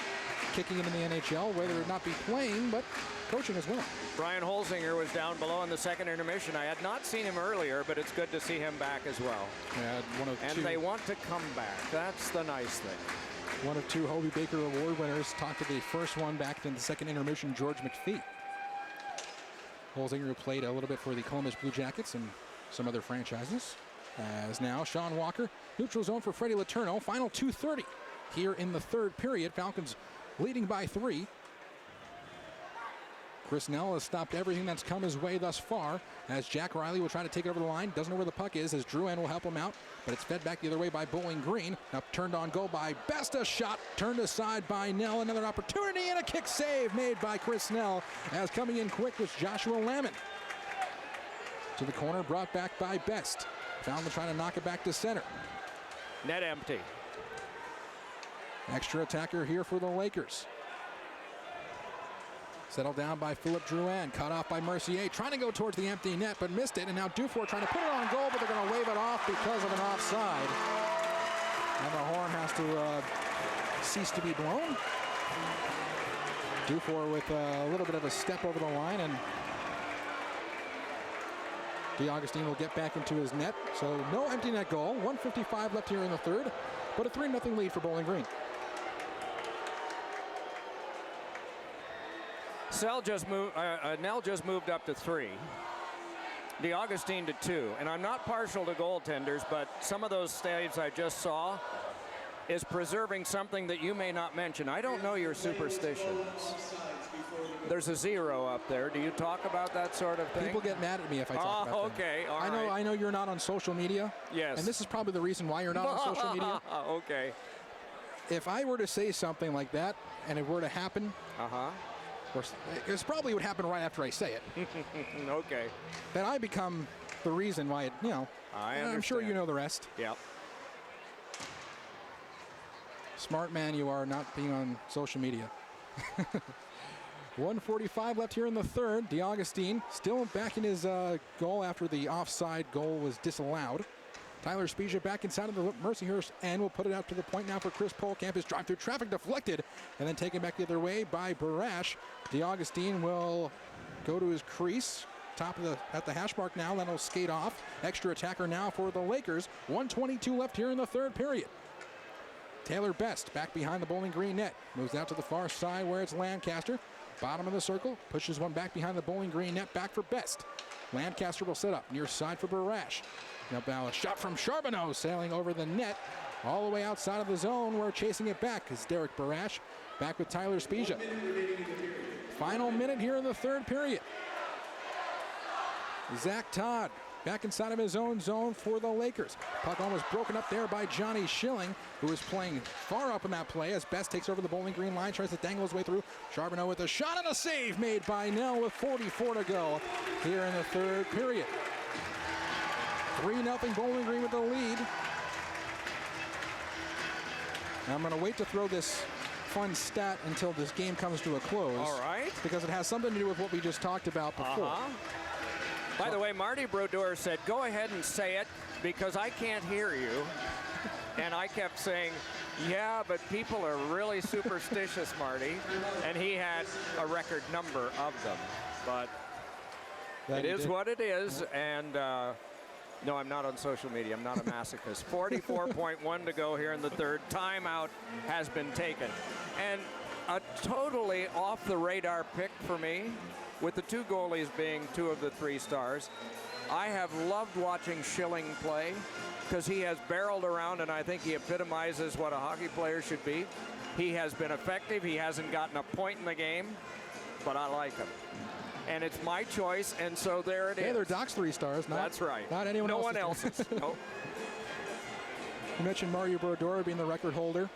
kicking into the NHL, whether or not be playing, but coaching as well. Brian Holzinger was down below in the second intermission. I had not seen him earlier, but it's good to see him back as well. Yeah, and they want to come back. That's the nice thing. One of 2 Hobie Baker Award winners talked to the first one back in the second intermission, George McPhee. Holzinger played a little bit for the Columbus Blue Jackets and some other franchises. As now Sean Walker, neutral zone for Freddie Letourneau. Final 2:30 here in the third period. Falcons leading by 3. Chris Nell has stopped everything that's come his way thus far as Jack Riley will try to take it over the line. Doesn't know where the puck is as Drouin will help him out, but it's fed back the other way by Bowling Green. Now turned on goal by Best. A shot turned aside by Nell. Another opportunity and a kick save made by Chris Nell as coming in quick was Joshua Lamont. To the corner, brought back by Best. Falcons trying to knock it back to center. Net empty. Extra attacker here for the Lakers. Settled down by Philip Drouin, cut off by Mercier, trying to go towards the empty net, but missed it, and now Dufour trying to put it on goal, but they're going to wave it off because of an offside. And the horn has to cease to be blown. Dufour with a little bit of a step over the line, and DeAugustine will get back into his net. So no empty net goal, 1:55 left here in the third, but a 3-0 lead for Bowling Green. Nell just moved up to 3. DeAugustine to 2. And I'm not partial to goaltenders, but some of those saves I just saw, is preserving something that you may not mention. I don't know your superstitions. There's a 0 up there. Do you talk about that sort of thing? People get mad at me if I talk about them. Okay, all right. I know you're not on social media. Yes. And this is probably the reason why you're not on social media. Okay. If I were to say something like that and it were to happen, or it probably would happen right after I say it. Okay. Then I become the reason why it, I'm sure you know the rest. Yep. Smart man you are, not being on social media. 1:45 left here in the third. DeAugustine still back in his goal after the offside goal was disallowed. Tyler Spezia back inside of the Mercyhurst and will put it out to the point now for Chris Polkamp. His drive through traffic deflected and then taken back the other way by Barash. DeAugustine will go to his crease. At the hash mark now, then he'll skate off. Extra attacker now for the Lakers. 1:22 left here in the third period. Taylor Best back behind the Bowling Green net. Moves out to the far side where it's Lancaster. Bottom of the circle. Pushes one back behind the Bowling Green net. Back for Best. Lancaster will set up near side for Barash. Now a shot from Charbonneau sailing over the net. All the way outside of the zone where chasing it back is Derek Barash. Back with Tyler Spezia. Final minute here in the third period. Zach Todd back inside of his own zone for the Lakers. Puck almost broken up there by Johnny Schilling, who is playing far up in that play as Best takes over the Bowling Green line, tries to dangle his way through. Charbonneau with a shot and a save made by Nell with 44 to go here in the third period. 3-0 Bowling Green with the lead. Now I'm going to wait to throw this fun stat until this game comes to a close. All right. Because it has something to do with what we just talked about before. By the way, Marty Brodeur said, go ahead and say it because I can't hear you. And I kept saying, yeah, but people are really superstitious, Marty. And he had a record number of them. But it is what it is. And no, I'm not on social media. I'm not a masochist. 44.1 to go here in the third. Timeout has been taken. And a totally off the radar pick for me, with the two goalies being two of the 3 stars. I have loved watching Schilling play because he has barreled around, and I think he epitomizes what a hockey player should be. He has been effective. He hasn't gotten a point in the game, but I like him. And it's my choice, and so there it is. They're Doc's 3 stars. That's right. Not anyone else. No one else's. Nope. You mentioned Mario Brodeur being the record holder.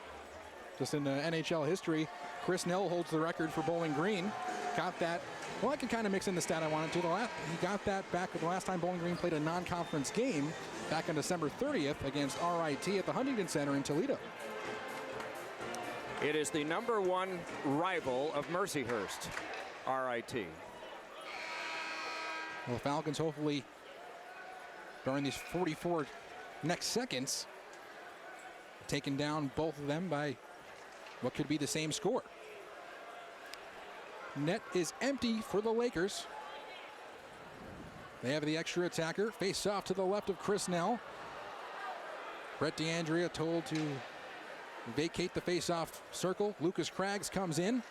Just in NHL history, Chris Nell holds the record for Bowling Green. Got that. Well, I can kind of mix in the stat I wanted to. He got that back the last time Bowling Green played a non-conference game back on December 30th against RIT at the Huntington Center in Toledo. It is the #1 rival of Mercyhurst, RIT. Well, the Falcons hopefully, during these 44 next seconds, taking down both of them by what could be the same score. Net is empty for the Lakers. They have the extra attacker. Face off to the left of Chris Nell. Brett DeAndrea told to vacate the face-off circle. Lucas Craggs comes in.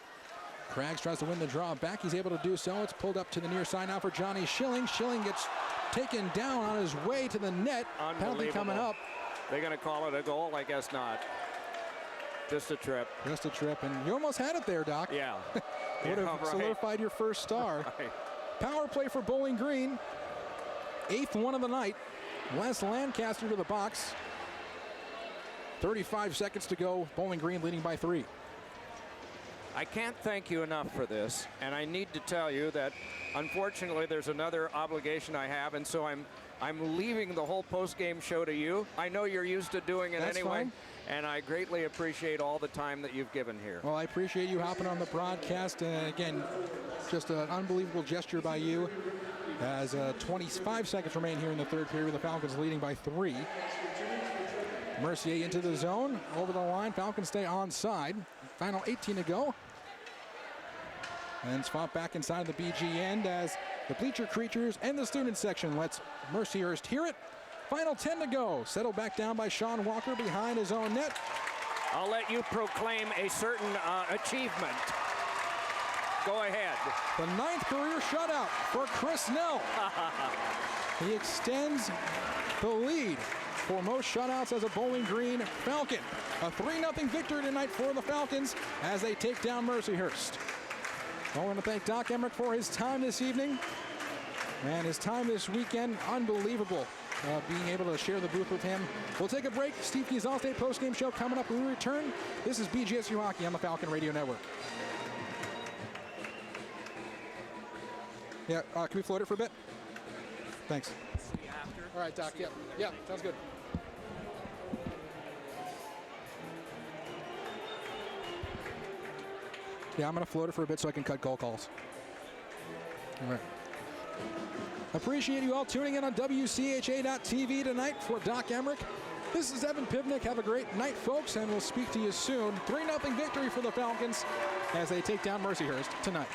Craggs tries to win the draw back. He's able to do so. It's pulled up to the near side now for Johnny Schilling. Schilling gets taken down on his way to the net. Penalty coming up. They're going to call it a goal? I guess not. Just a trip. Just a trip. And you almost had it there, Doc. Yeah. Would have solidified your first star. Right. Power play for Bowling Green. 8th one of the night. Les Lancaster to the box. 35 seconds to go. Bowling Green leading by 3. I can't thank you enough for this, and I need to tell you that unfortunately there's another obligation I have, and so I'm leaving the whole post-game show to you. I know you're used to doing it anyway, and I greatly appreciate all the time that you've given here. Well, I appreciate you hopping on the broadcast, and again, just an unbelievable gesture by you. As 25 seconds remain here in the third period, the Falcons leading by 3. Mercier into the zone, over the line. Falcons stay onside. Final 18 to go. And swap back inside the BG end as the bleacher creatures and the student section lets Mercyhurst hear it. Final 10 to go. Settled back down by Sean Walker behind his own net. I'll let you proclaim a certain achievement. Go ahead. The 9th career shutout for Chris Nell. He extends the lead for most shutouts as a Bowling Green Falcon. A 3-0 victory tonight for the Falcons as they take down Mercyhurst. I want to thank Doc Emrick for his time this evening and his time this weekend. Unbelievable being able to share the booth with him. We'll take a break. Steve Key's All-State postgame show coming up when we return. This is BGSU Hockey on the Falcon Radio Network. Yeah, can we float it for a bit? Thanks. All right, Doc. Yeah, sounds good. Yeah, I'm going to float it for a bit so I can cut goal calls. All right. Appreciate you all tuning in on WCHA.TV tonight for Doc Emrick. This is Evan Pivnick. Have a great night, folks, and we'll speak to you soon. 3-0 victory for the Falcons as they take down Mercyhurst tonight.